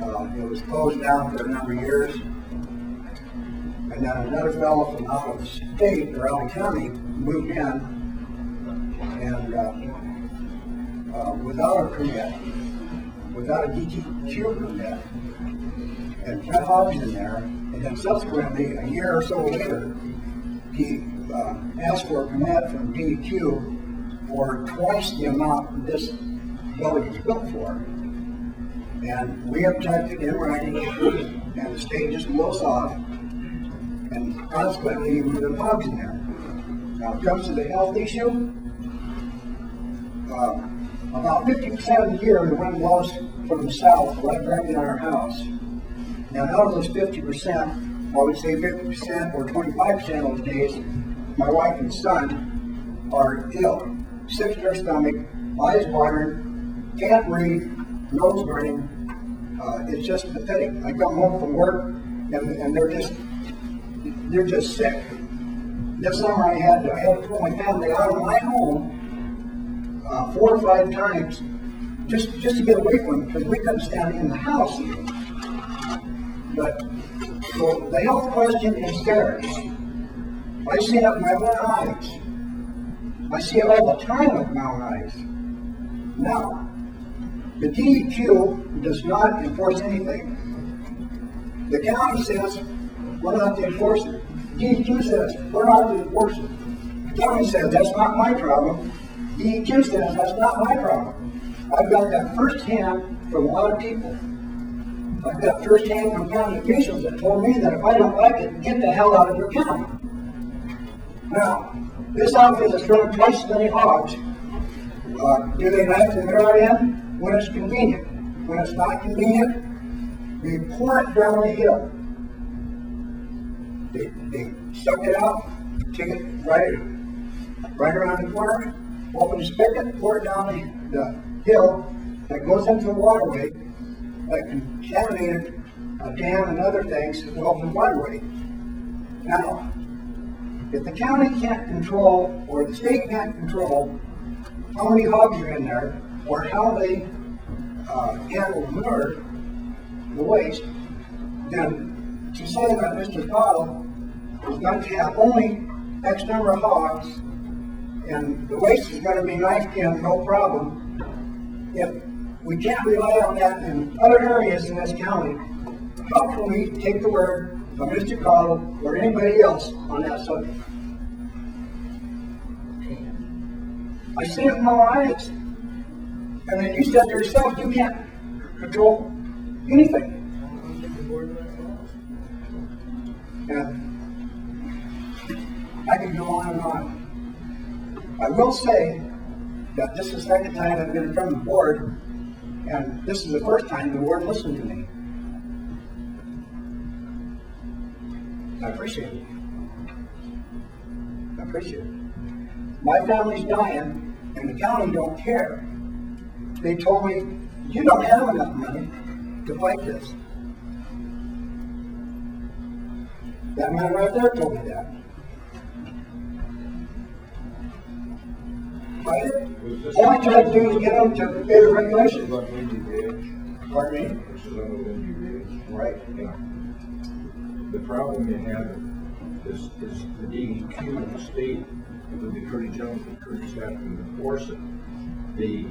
It was closed down for a number of years. And then another fellow from out of state or out of county moved in and without a permit, without a DTQ permit, and put hogs in there. And then subsequently, a year or so later, he asked for a permit from DEQ for twice the amount this building was built for. And we objected in writing, and the state just blew us off, and consequently we put hogs in there. Now, it comes to the health issue. About 50% of the year, the wind blows from the south right in our house. Now, out of those 50%, I would say 50% or 25% of those days, my wife and son are ill. Sick to their stomach, eyes watering, can't breathe, nose burning. It's just pathetic. I come home from work and they're just sick. This summer I had to pull my family out of my home 4 or 5 times just to get away from it because we couldn't stand in the house even. But so the health question is there. I see it with my own eyes. I see it all the time with my own eyes. Now, the DEQ does not enforce anything. The county says we're not to enforce it. DEQ says we're not to enforce it. The county says that's not my problem. DEQ says that's not my problem. I've got that firsthand from a lot of people. I've got firsthand from county officials that told me that if I don't like it, get the hell out of your county. Now, this outfit is running twice as many hogs. Do they let them out in? When it's convenient. When it's not convenient, they pour it down the hill. They suck it out, take it right around the corner, open the spigot, pour it down the hill that goes into the waterway that contaminated a dam and other things that go in the waterway. Now, if the county can't control or the state can't control how many hogs are in there or how they handle manure, the waste, then to say that Mr. Cottle is going to have only X number of hogs and the waste is going to be knifed in, no problem. If we can't rely on that in other areas in this county, how can we take the word of Mr. Cottle or anybody else on that subject? I see it in my eyes. And then you said to yourself, you can't control anything. And I can go on and on. I will say that this is the second time I've been in front of the board, and this is the first time the board listened to me. I appreciate it. I appreciate it. My family's dying, and the county don't care. They told me, you don't have enough money to fight this. That man right there told me that. Fight it? All I tried to do is get them to obey the regulations. Pardon me? This is on the windy ridge. Right. Yeah. The problem you have is the DEQ and the state, with the Attorney General, the attorneys have to enforce it. The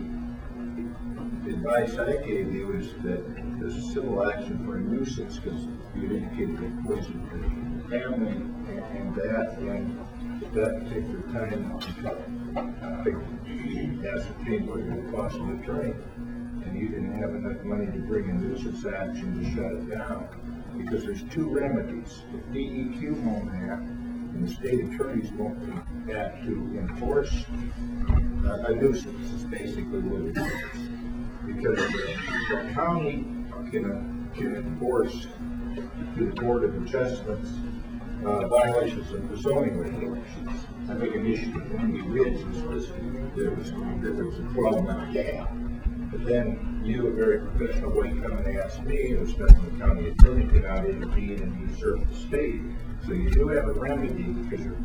advice I gave you is that there's a civil action for a nuisance because you indicated that poison to the family and that, and at that particular time, ascertain what it would cost an attorney, and you didn't have enough money to bring a nuisance action to shut it down because there's 2 remedies. If DEQ won't act, and the state attorneys won't act to enforce a nuisance, is basically what it is. Because the county can enforce through the Board of Adjustments violations of the zoning regulations. I think an issue with Windy Ridge was there was a 12-month gap. But then you, a very professional way, come and ask me, and the special county attorney could not intervene and usurp the state. So you do have a remedy because your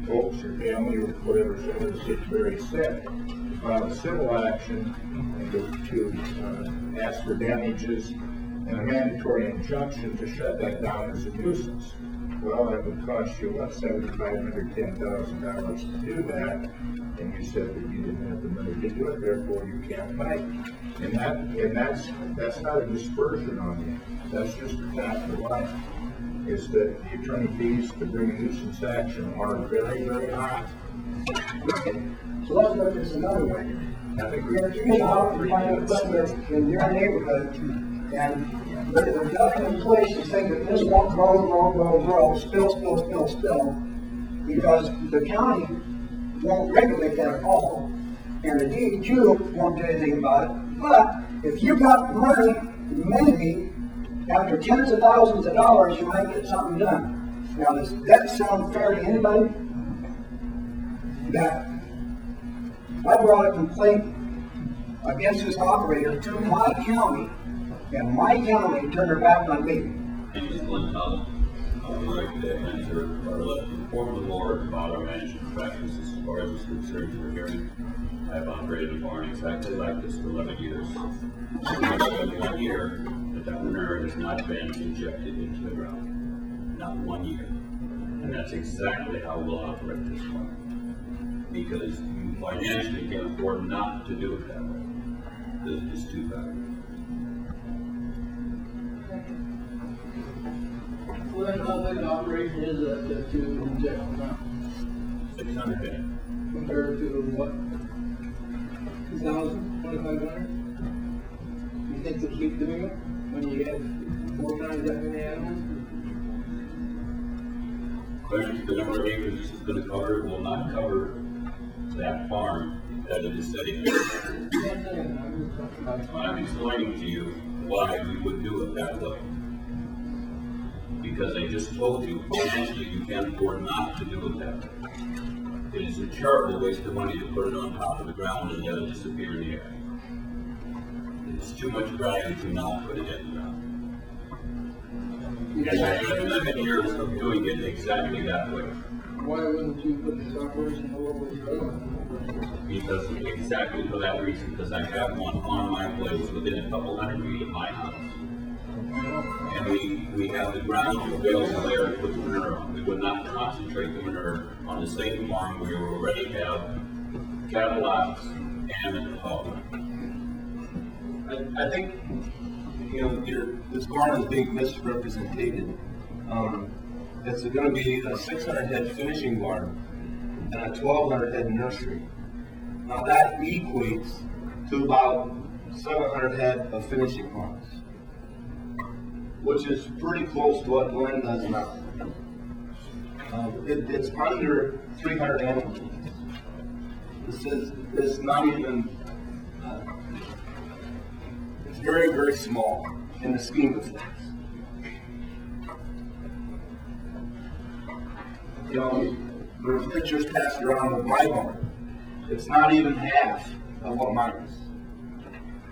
folks, your family, or whatever, so it's very set to file a civil action and to ask for damages and a mandatory injunction to shut that down as a nuisance. Well, that would cost you, what, $7,500, $10,000 to do that, and you said that you didn't have the money to do it, therefore you can't fight. And that's not a dispersion on you. That's just a fact of life. Is that the attorney fees to bring a nuisance action are very, very high. So let's look at this another way. I think If you go out and find a business in your neighborhood, and there's nothing in place to say that this won't grow, spill, because the county won't regulate that at all, and the DEQ won't do anything about it. But if you got money, maybe after tens of thousands of dollars, you might get something done. Now, does that sound fair to anybody? That I brought a complaint against this operator to my county, and my county turned their back on me. And just one comment, I would like to answer or let inform the board about our management practices as far as this concerned for hearing. I've operated a barn exactly like this for 11 years. In 1 year, that manure has not been injected into the ground. Not 1 year. And that's exactly how we'll operate this farm. Because you financially can afford not to do it that way. There's two factors. Well, then how big an operation is that to inject now? 600 head. Compared to what? 2,000, 2,500? You think they'll keep doing it when you have 4 times that many animals? Question, the number of acres this is going to cover will not cover that farm that it is setting. I'm explaining to you why we would do it that way. Because I just told you, financially, you can't afford not to do it that way. It is a terrible waste of money to put it on top of the ground and let it disappear in the air. It's too much value to not put it in the ground. And I have 11 years of doing it exactly that way. Why wouldn't you put this operation all over the ground? Because exactly for that reason, because I have one on my place within a couple hundred feet of my house. And we have the ground available there to put the manure on. We would not concentrate the manure on the same farm where we already have cattle lots and hog. I think, this barn is being misrepresented. It's going to be a 600 head finishing barn and a 1,200 head nursery. Now that equates to about 700 head of finishing barns, which is pretty close to what Glenn does now. It's under 300 animals. It's not even, it's very, very small in the scheme of things. There's pictures passed around of my barn. It's not even half of what mine is.